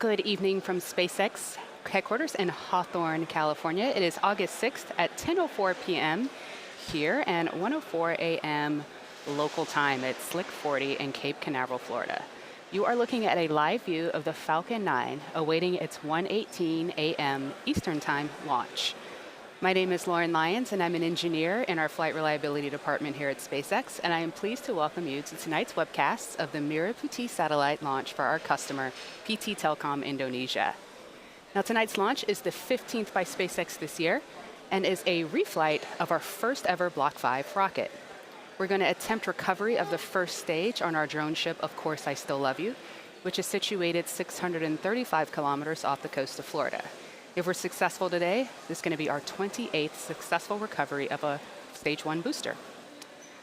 Good evening from SpaceX headquarters in Hawthorne, California. It is August 6th at 10:04 p.m. here and 1:04 a.m. local time at Slick 40 in Cape Canaveral, Florida. You are looking at a live view of the Falcon 9 awaiting its 1:18 a.m. Eastern Time launch. My name is Lauren Lyons, and I'm an engineer in our Flight Reliability Department here at SpaceX, and I am pleased to welcome you to tonight's webcast of the Merah Putih satellite launch for our customer, PT Telkom Indonesia. Now, tonight's launch is the 15th by SpaceX this year, and is a reflight of our first ever Block 5 rocket. We're going to attempt recovery of the first stage on our drone ship, Of Course I Still Love You, which is situated 635 kilometers off the coast of Florida. If we're successful today, this is going to be our 28th successful recovery of a Stage 1 booster.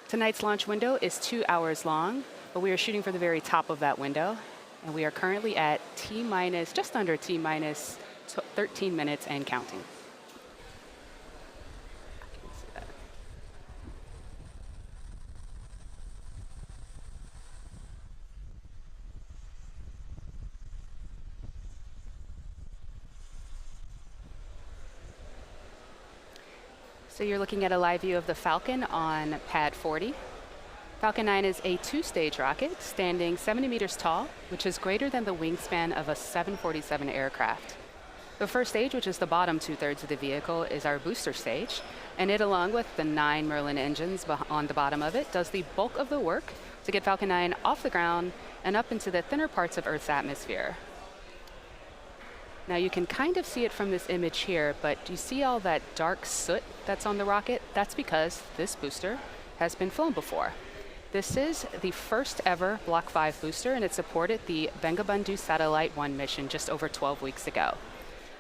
Tonight's launch window is 2 hours long, but we are shooting for the very top of that window, and we are currently at just under T-minus 13 minutes and counting. So you're looking at a live view of the Falcon on pad 40. Falcon 9 is a two-stage rocket standing 70 meters tall, which is greater than the wingspan of a 747 aircraft. The first stage, which is the bottom two-thirds of the vehicle, is our booster stage, and it, along with the 9 Merlin engines on the bottom of it, does the bulk of the work to get Falcon 9 off the ground and up into the thinner parts of Earth's atmosphere. Now, you can kind of see it from this image here, but do you see all that dark soot that's on the rocket? That's because this booster has been flown before. This is the first ever Block 5 booster, and it supported the Bangabandhu Satellite-1 mission just over 12 weeks ago.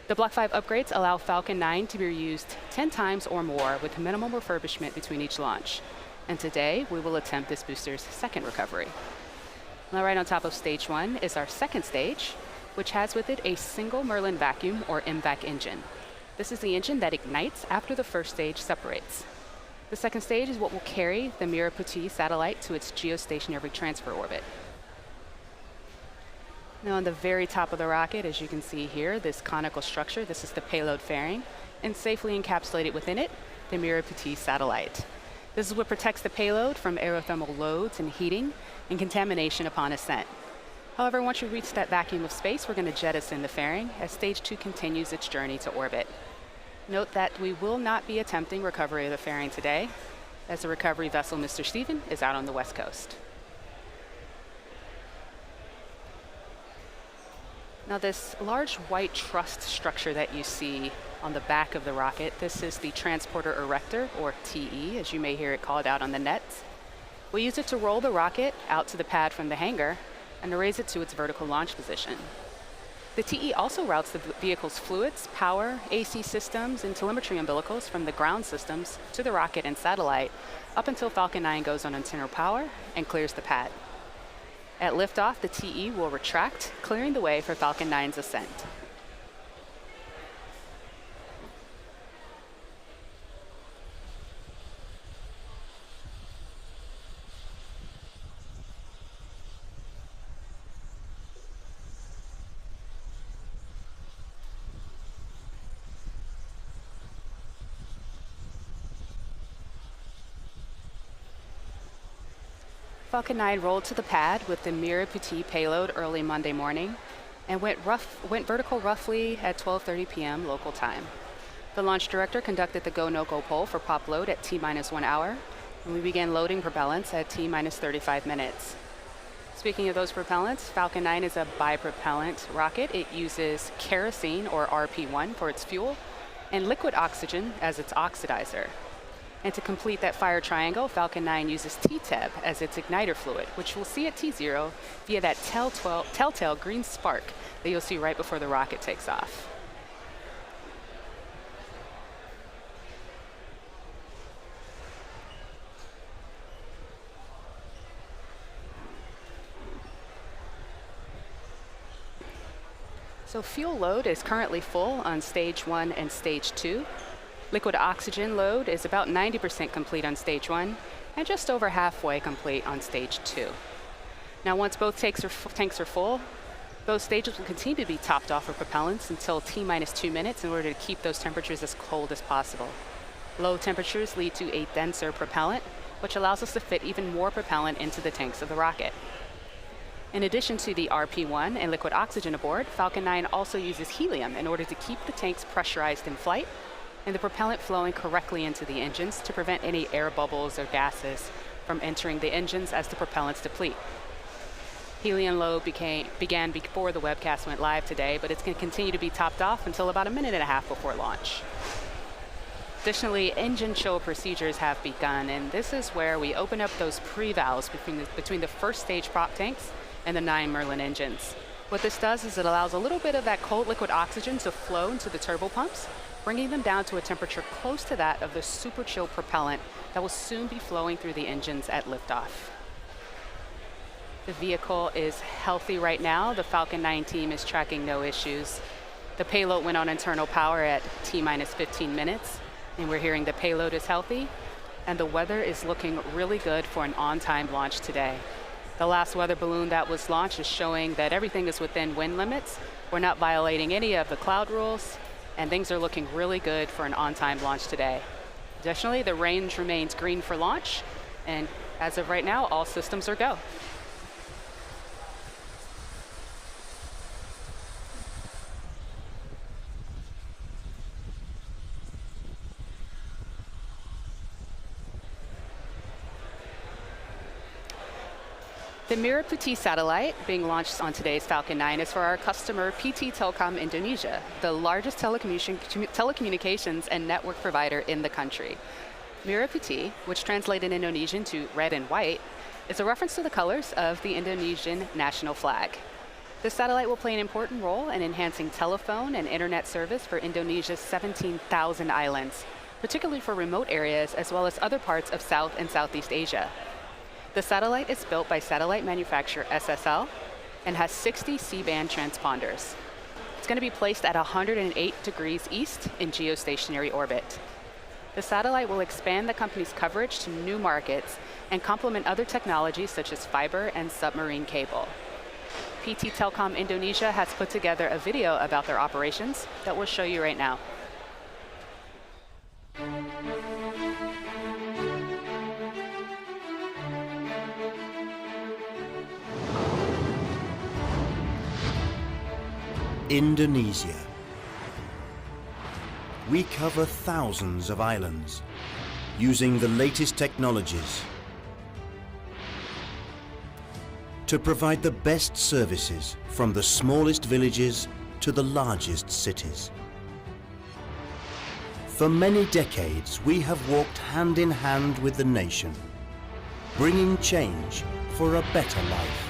The Block 5 upgrades allow Falcon 9 to be reused 10 times or more with minimum refurbishment between each launch. And today, we will attempt this booster's second recovery. Now, right on top of Stage 1 is our second stage, which has with it a single Merlin vacuum or MVAC engine. This is the engine that ignites after the first stage separates. The second stage is what will carry the Merah Putih satellite to its Geostationary Transfer Orbit. Now, on the very top of the rocket, as you can see here, this conical structure, this is the payload fairing, and safely encapsulated within it, the Merah Putih satellite. This is what protects the payload from aerothermal loads and heating and contamination upon ascent. However, once you reach that vacuum of space, we're going to jettison the fairing as Stage 2 continues its journey to orbit. Note that we will not be attempting recovery of the fairing today, as the recovery vessel, Mr. Stephen, is out on the West Coast. Now, this large white truss structure that you see on the back of the rocket, this is the transporter erector, or TE, as you may hear it called out on the net. We use it to roll the rocket out to the pad from the hangar and to raise it to its vertical launch position. The TE also routes the vehicle's fluids, power, AC systems, and telemetry umbilicals from the ground systems to the rocket and satellite up until Falcon 9 goes on internal power and clears the pad. At liftoff, the TE will retract, clearing the way for Falcon 9's ascent. Falcon 9 rolled to the pad with the Merah Putih payload early Monday morning and went vertical roughly at 12:30 p.m. local time. The launch director conducted the go-no-go poll for pop load at T-minus 1 hour, and we began loading propellants at T-minus 35 minutes. Speaking of those propellants, Falcon 9 is a bipropellant rocket. It uses kerosene, or RP1, for its fuel, and liquid oxygen as its oxidizer. And to complete that fire triangle, Falcon 9 uses TTEB as its igniter fluid, which we'll see at T0 via that telltale green spark that you'll see right before the rocket takes off. So fuel load is currently full on Stage 1 and Stage 2. Liquid oxygen load is about 90% complete on Stage 1 and just over halfway complete on Stage 2. Now, once both tanks are full, Those stages will continue to be topped off with propellants until T-minus 2 minutes in order to keep those temperatures as cold as possible. Low temperatures lead to a denser propellant, which allows us to fit even more propellant into the tanks of the rocket. In addition to the RP-1 and liquid oxygen aboard, Falcon 9 also uses helium in order to keep the tanks pressurized in flight and the propellant flowing correctly into the engines to prevent any air bubbles or gases from entering the engines as the propellants deplete. Helium load began before the webcast went live today, but it's going to continue to be topped off until about 1.5 minutes before launch. Additionally, engine chill procedures have begun, and this is where we open up those pre-valves between the first stage prop tanks and the 9 Merlin engines. What this does is it allows a little bit of that cold liquid oxygen to flow into the turbo pumps, bringing them down to a temperature close to that of the super chill propellant that will soon be flowing through the engines at liftoff. The vehicle is healthy right now. The Falcon 9 team is tracking no issues. The payload went on internal power at T-minus 15 minutes, and we're hearing the payload is healthy, and the weather is looking really good for an on-time launch today. The last weather balloon that was launched is showing that everything is within wind limits. We're not violating any of the cloud rules, and things are looking really good for an on-time launch today. Additionally, the range remains green for launch, and as of right now, all systems are go. The Merah Putih satellite being launched on today's Falcon 9 is for our customer PT Telkom Indonesia, the largest telecommunications and network provider in the country. Merah Putih, which translated in Indonesian to red and white, is a reference to the colors of the Indonesian national flag. This satellite will play an important role in enhancing telephone and internet service for Indonesia's 17,000 islands, particularly for remote areas as well as other parts of South and Southeast Asia. The satellite is built by satellite manufacturer SSL and has 60 C-band transponders. It's going to be placed at 108 degrees east in geostationary orbit. The satellite will expand the company's coverage to new markets and complement other technologies such as fiber and submarine cable. PT Telkom Indonesia has put together a video about their operations that we'll show you right now. Indonesia. We cover thousands of islands using the latest technologies to provide the best services from the smallest villages to the largest cities. For many decades, we have walked hand in hand with the nation, bringing change for a better life.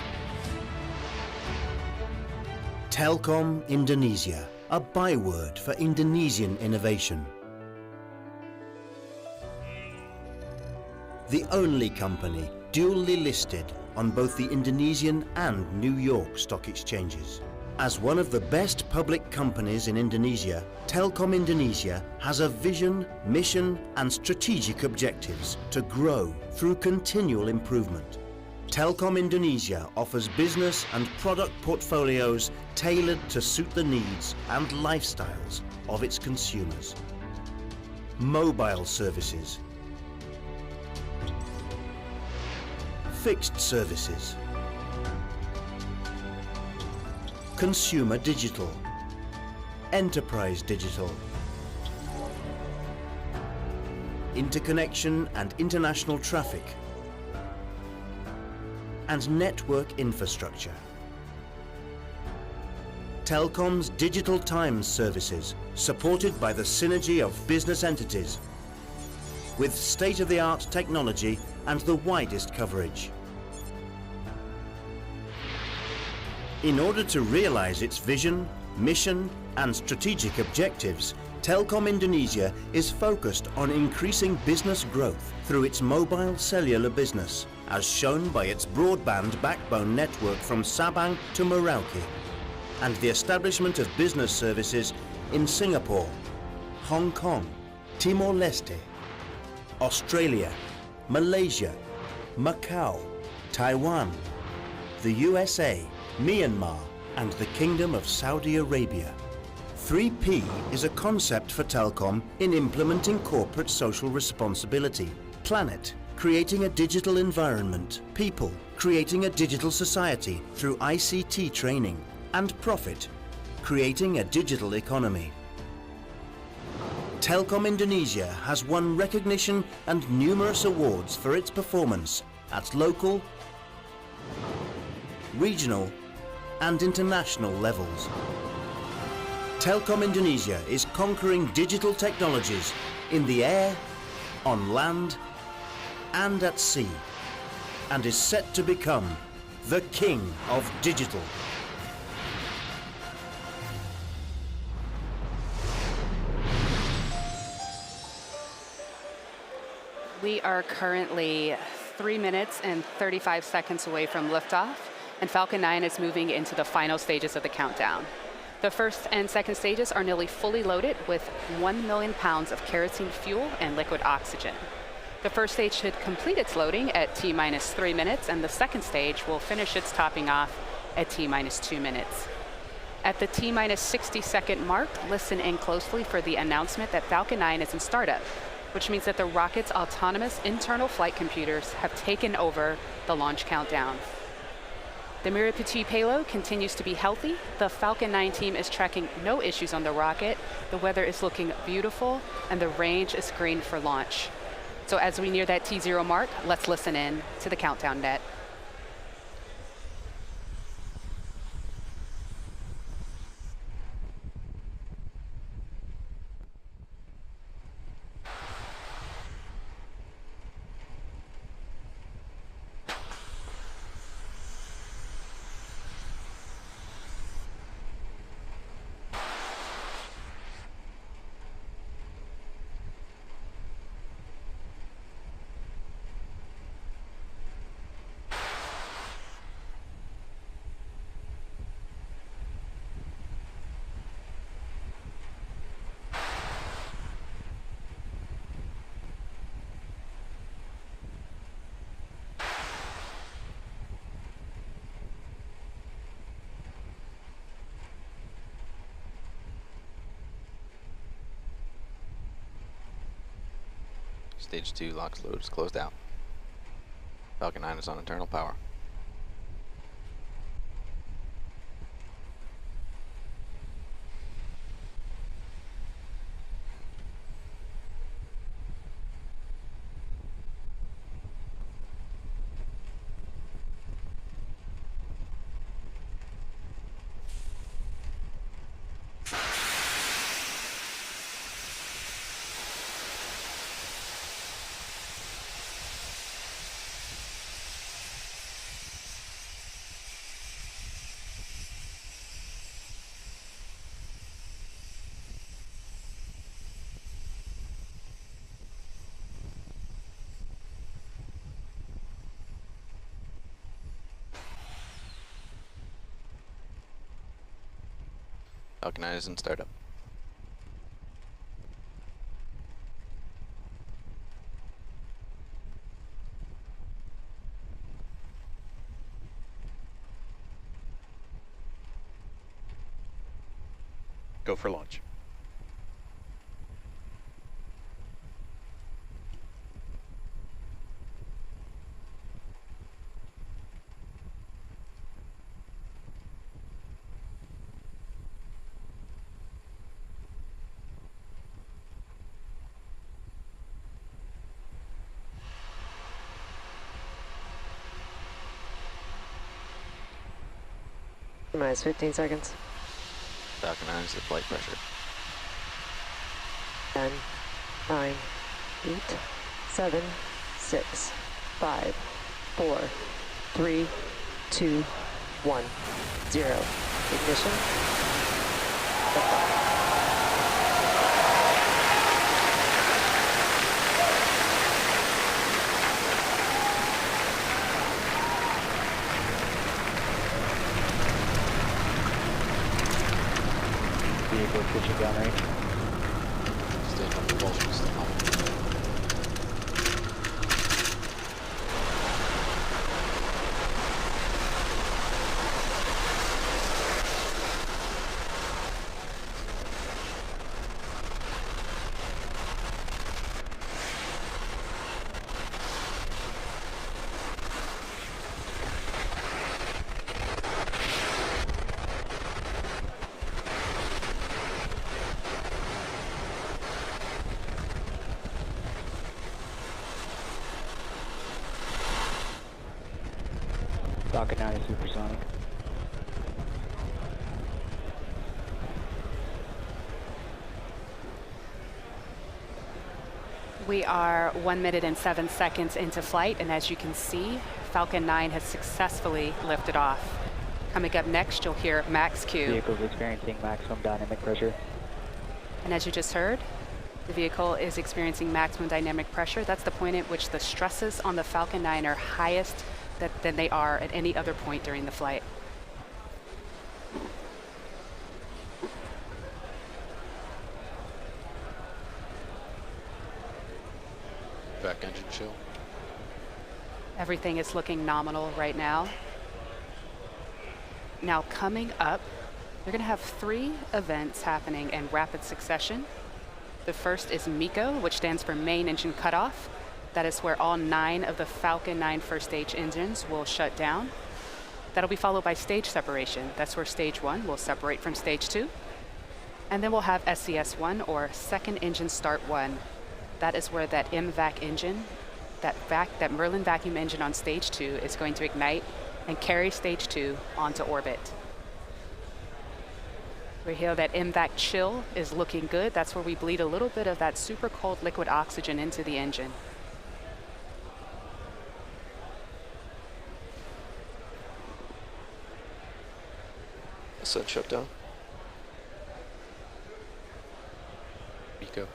Telkom Indonesia, a byword for Indonesian innovation. The only company dually listed on both the Indonesian and New York stock exchanges. As one of the best public companies in Indonesia, Telkom Indonesia has a vision, mission, and strategic objectives to grow through continual improvement. Telkom Indonesia offers business and product portfolios tailored to suit the needs and lifestyles of its consumers. Mobile services, fixed services, consumer digital, enterprise digital, interconnection and international traffic, and network infrastructure. Telkom's Digital Times services, supported by the synergy of business entities, with state-of-the-art technology and the widest coverage. In order to realize its vision, mission, and strategic objectives, Telkom Indonesia is focused on increasing business growth through its mobile cellular business, as shown by its broadband backbone network from Sabang to Merauke, and the establishment of business services in Singapore, Hong Kong, Timor-Leste, Australia, Malaysia, Macau, Taiwan, the USA, Myanmar, and the Kingdom of Saudi Arabia. 3P is a concept for Telcom in implementing corporate social responsibility. Planet, creating a digital environment. People, creating a digital society through ICT training. And profit, creating a digital economy. Telkom Indonesia has won recognition and numerous awards for its performance at local, regional and international levels. Telkom Indonesia is conquering digital technologies in the air, on land and at sea, and is set to become the king of digital. We are currently 3 minutes and 35 seconds away from liftoff, and Falcon 9 is moving into the final stages of the countdown. The first and second stages are nearly fully loaded with 1 million pounds of kerosene fuel and liquid oxygen. The first stage should complete its loading at T-minus 3 minutes, and the second stage will finish its topping off at T-minus 2 minutes. At the T-minus 60-second mark, listen in closely for the announcement that Falcon 9 is in startup, which means that the rocket's autonomous internal flight computers have taken over the launch countdown. The Merah Putih payload continues to be healthy. The Falcon 9 team is tracking no issues on the rocket. The weather is looking beautiful, and the range is green for launch. So as we near that T0 mark, let's listen in to the countdown net. Stage 2 LOX load is closed out. Falcon 9 is on internal power. Falcon 9 is in startup. Go for launch. Minus 15 seconds. Falcon 9 is at flight pressure. 10, 9, 8, 7, 6, 5, 4, 3, 2, 1, 0. Ignition. Liftoff. Vehicle pitching downrange. Stay on propulsion system on. Falcon 9 is supersonic. We are 1 minute and 7 seconds into flight, and as you can see, Falcon 9 has successfully lifted off. Coming up next, you'll hear max Q. Vehicle's experiencing maximum dynamic pressure. And as you just heard, the vehicle is experiencing maximum dynamic pressure. That's the point at which the stresses on the Falcon 9 are highest than they are at any other point during the flight. Back engine chill. Everything is looking nominal right now. Now coming up, you're going to have 3 events happening in rapid succession. The first is MECO, which stands for main engine cutoff. That is where all 9 of the Falcon 9 first stage engines will shut down. That'll be followed by stage separation. That's where stage 1 will separate from stage 2. And then we'll have SES1, or second engine start 1. That is where that MVAC engine, that Merlin vacuum engine on stage 2 is going to ignite and carry stage 2 onto orbit. We hear that MVAC chill is looking good. That's where we bleed a little bit of that super cold liquid oxygen into the engine. Ascent shutdown. MECO.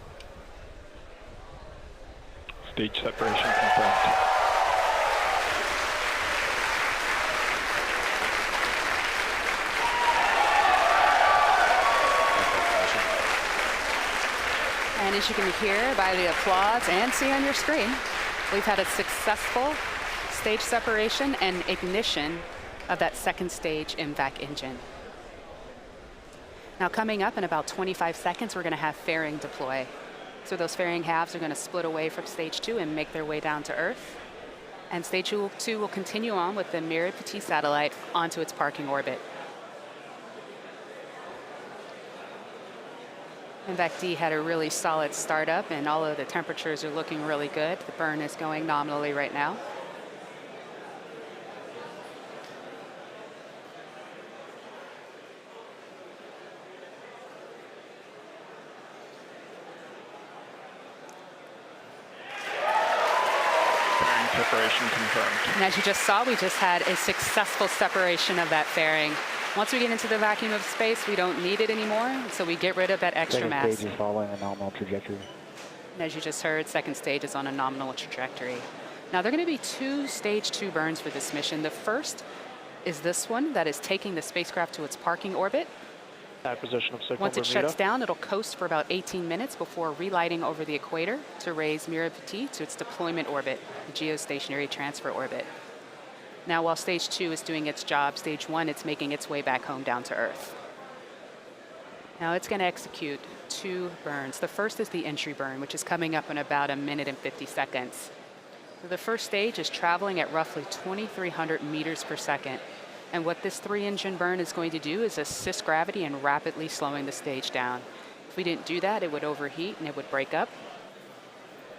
Stage separation confirmed. And as you can hear by the applause and see on your screen, we've had a successful stage separation and ignition of that second stage MVAC engine. Now coming up in about 25 seconds, we're going to have fairing deploy. So those fairing halves are going to split away from stage 2 and make their way down to Earth. And stage 2 will continue on with the Merah Putih satellite onto its parking orbit. MVAC D had a really solid startup, and all of the temperatures are looking really good. The burn is going nominally right now. Separation confirmed. And as you just saw, we just had a successful separation of that fairing. Once we get into the vacuum of space, we don't need it anymore, so we get rid of that extra mass. Second stage is following a nominal trajectory. And as you just heard, second stage is on a nominal trajectory. Now, there are going to be 2 stage 2 burns for this mission. The first is this one that is taking the spacecraft to its parking orbit. Acquisition of signal. Once it shuts down, it'll coast for about 18 minutes before relighting over the equator to raise Merah Putih to its deployment orbit, the Geostationary Transfer Orbit. Now, while stage 2 is doing its job, stage 1, it's making its way back home down to Earth. Now, it's going to execute 2 burns. The first is the entry burn, which is coming up in about 1 minute and 50 seconds. So the first stage is traveling at roughly 2,300 meters per second. And what this 3-engine burn is going to do is assist gravity in rapidly slowing the stage down. If we didn't do that, it would overheat and it would break up.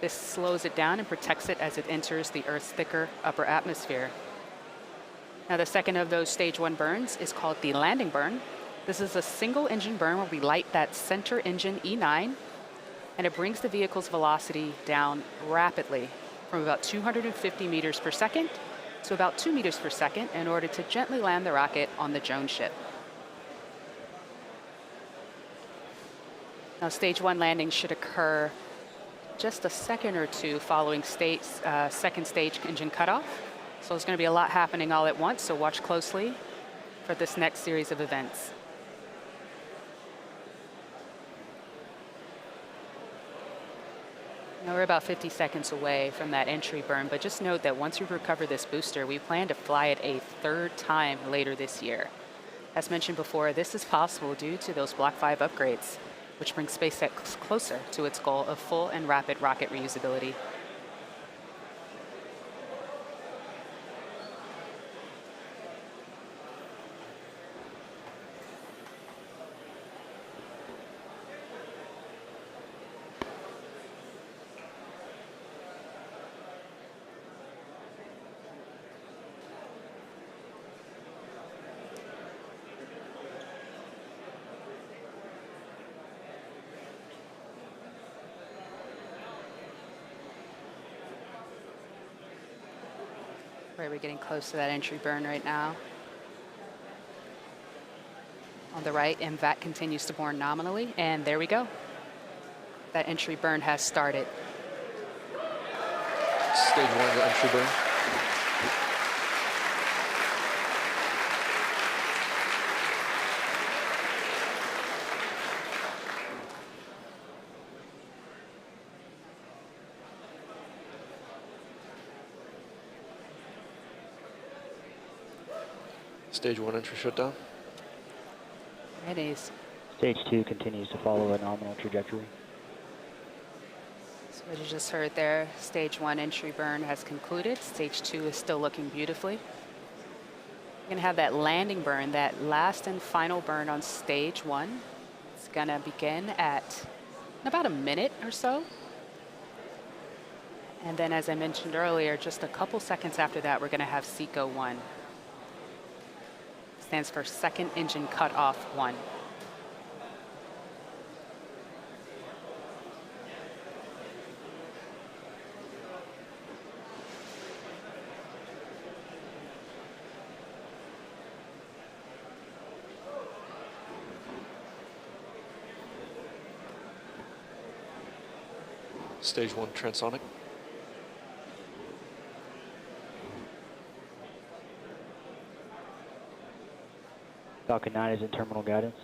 This slows it down and protects it as it enters the Earth's thicker upper atmosphere. Now, the second of those stage 1 burns is called the landing burn. This is a single engine burn where we light that center engine E9, and it brings the vehicle's velocity down rapidly from about 250 meters per second to about 2 meters per second in order to gently land the rocket on the drone ship. Now, stage 1 landing should occur just a second or 2 following second stage engine cutoff. So there's going to be a lot happening all at once, so watch closely for this next series of events. Now we're about 50 seconds away from that entry burn, but just note that once we recover this booster, we plan to fly it a 3rd time later this year. As mentioned before, this is possible due to those Block 5 upgrades, which bring SpaceX closer to its goal of full and rapid rocket reusability. Right, we're getting close to that entry burn right now. On the right, MVAC continues to burn nominally, and there we go. That entry burn has started. Stage 1 of the entry burn. Stage 1 entry shutdown. It is. Stage 2 continues to follow a nominal trajectory. So what you just heard there, stage 1 entry burn has concluded. Stage 2 is still looking beautifully. We're gonna have that landing burn, that last and final burn on stage 1. It's gonna begin at about a minute or so. And then as I mentioned earlier, just a couple seconds after that, we're gonna have SECO 1. Stands for second engine cutoff 1. Stage 1 transonic. Falcon 9 is in terminal guidance.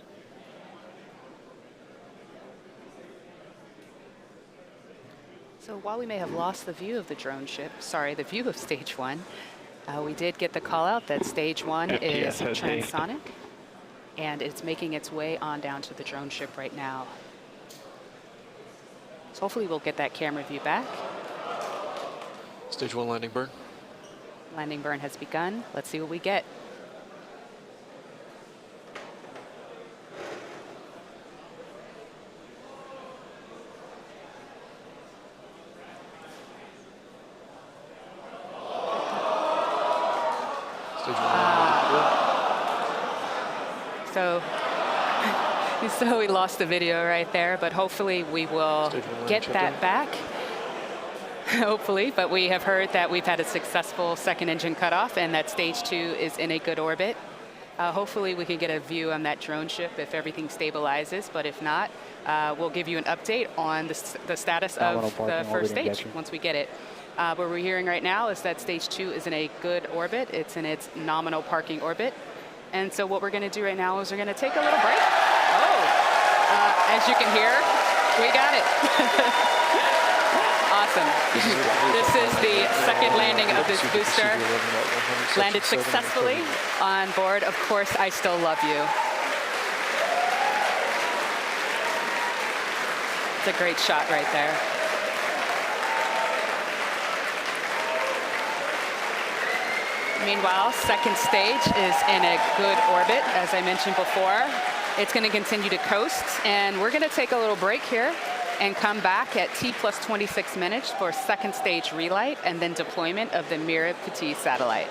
So while we may have lost the view of the drone ship, sorry, the view of stage 1, we did get the call out that stage 1 is FTS has hazed. transonic, and it's making its way on down to the drone ship right now. So hopefully we'll get that camera view back. Stage 1 landing burn. Landing burn has begun. Let's see what we get. Stage 1 landing So we lost the video right there, but hopefully we will Stage 1 get shutdown. that back. Hopefully, but we have heard that we've had a successful second engine cutoff and that stage 2 is in a good orbit. Hopefully we can get a view on that drone ship if everything stabilizes, but if not, we'll give you an update on the status Nominal of the parking first orbit stage injection. once we get it. What we're hearing right now is that stage 2 is in a good orbit. It's in its nominal parking orbit. And so what we're going to do right now is we're going to take a little break. As you can hear, we got it. Awesome. This is the second landing of this booster. Landed successfully on board. Of course, I still love you. It's a great shot right there. Meanwhile, second stage is in a good orbit, as I mentioned before. It's going to continue to coast, and we're going to take a little break here and come back at T+26 minutes for second stage relight and then deployment of the Merah Putih satellite.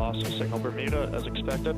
loss of signal Bermuda as expected.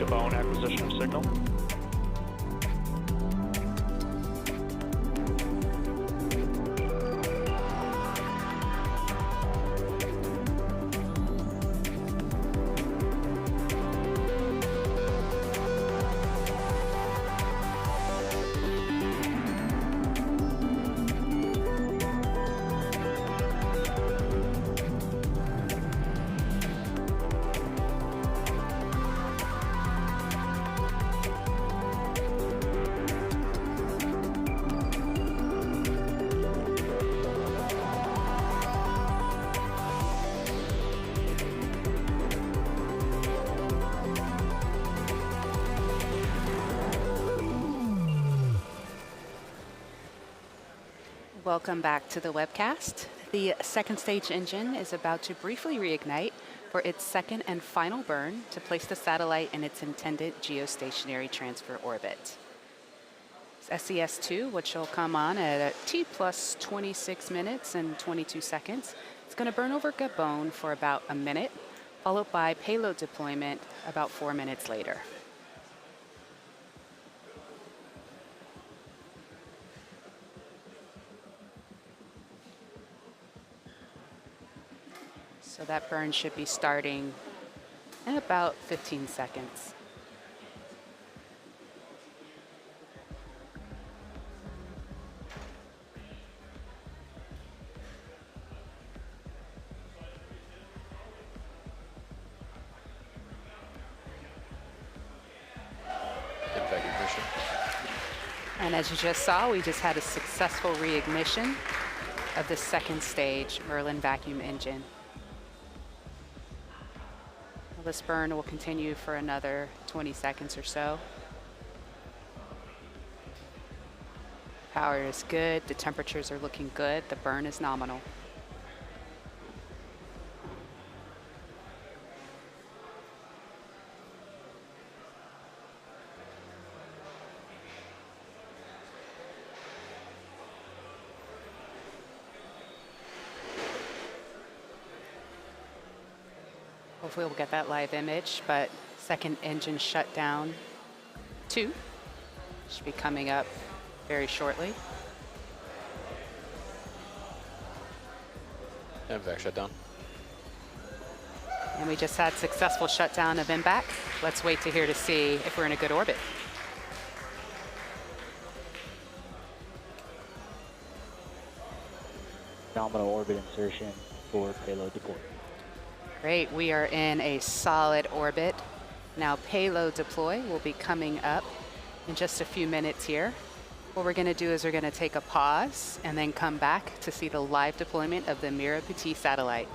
Phone acquisition of signal. Welcome back to the webcast. The second stage engine is about to briefly reignite for its second and final burn to place the satellite in its intended geostationary transfer orbit. SES-2, which will come on at T plus 26 minutes and 22 seconds. It's going to burn over Gabon for about a minute, followed by payload deployment about 4 minutes later. So that burn should be starting in about 15 seconds. Impact ignition. And as you just saw, we just had a successful reignition of the second stage Merlin vacuum engine. This burn will continue for another 20 seconds or so. Power is good, the temperatures are looking good, the burn is nominal. Hopefully we'll get that live image, but second engine shutdown 2 should be coming up very shortly. MVAC shutdown. And we just had successful shutdown of MVAC. Let's wait to hear to see if we're in a good orbit. Nominal orbit insertion for payload deploy. Great, we are in a solid orbit. Now payload deploy will be coming up in just a few minutes here. What we're gonna do is we're gonna take a pause and then come back to see the live deployment of the Merah Putih satellite.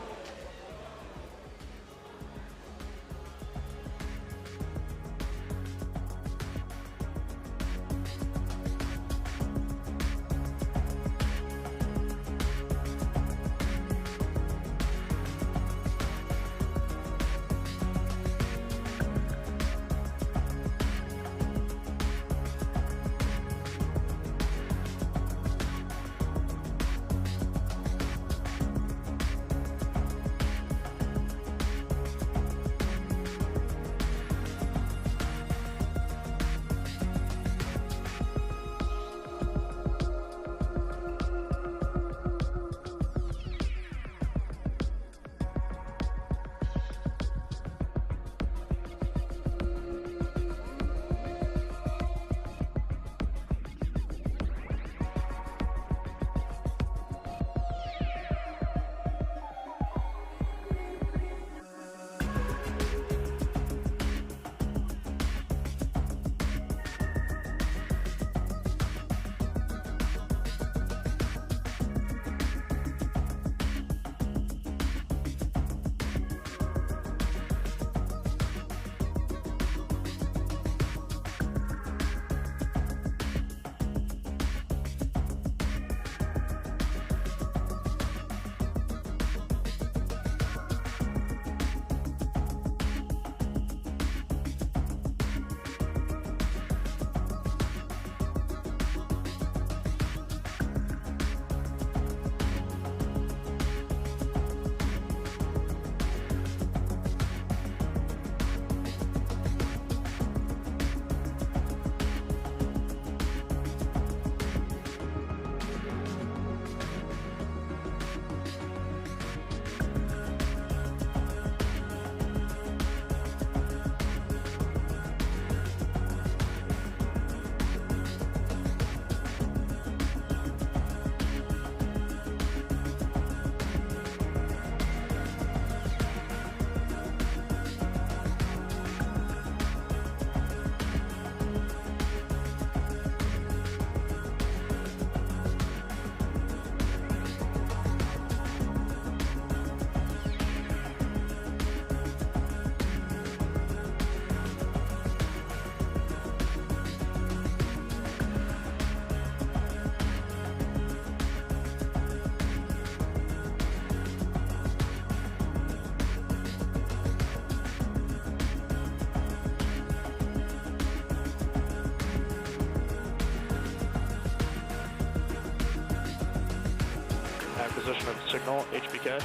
position of signal, HPK.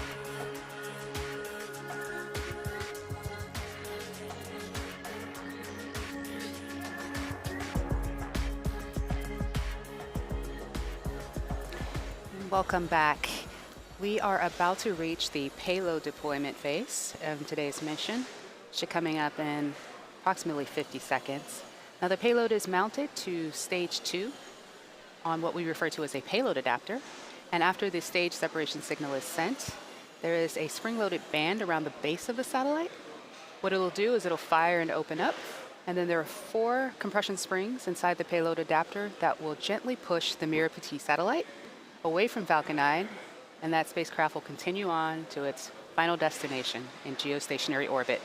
Welcome back. We are about to reach the payload deployment phase of today's mission. Should coming up in approximately 50 seconds. Now the payload is mounted to stage 2 on what we refer to as a payload adapter. And after the stage separation signal is sent, there is a spring-loaded band around the base of the satellite. What it'll do is it'll fire and open up, and then there are 4 compression springs inside the payload adapter that will gently push the Merah Putih satellite away from Falcon 9, and that spacecraft will continue on to its final destination in geostationary orbit.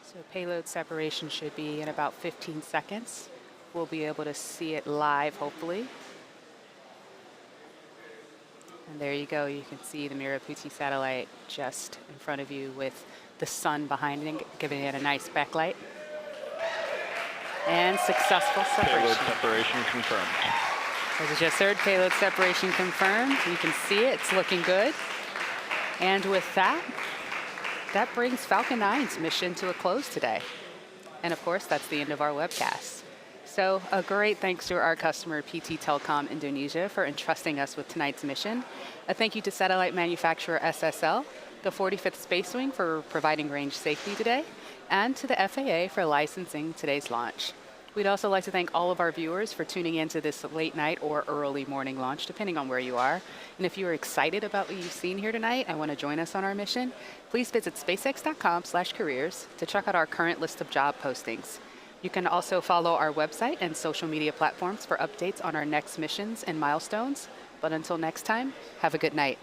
So payload separation should be in about 15 seconds. We'll be able to see it live, hopefully. And there you go. You can see the Merah Putih satellite just in front of you with the sun behind it, giving it a nice backlight. And successful separation. Payload separation confirmed. As you just heard, payload separation confirmed. You can see it, it's looking good. And with that, that brings Falcon 9's mission to a close today. And of course, that's the end of our webcast. So a great thanks to our customer, PT Telkom Indonesia, for entrusting us with tonight's mission. A thank you to satellite manufacturer SSL, the 45th Space Wing for providing range safety today, and to the FAA for licensing today's launch. We'd also like to thank all of our viewers for tuning into this late night or early morning launch, depending on where you are. And if you are excited about what you've seen here tonight and want to join us on our mission, please visit spacex.com/careers to check out our current list of job postings. You can also follow our website and social media platforms for updates on our next missions and milestones. But until next time, have a good night.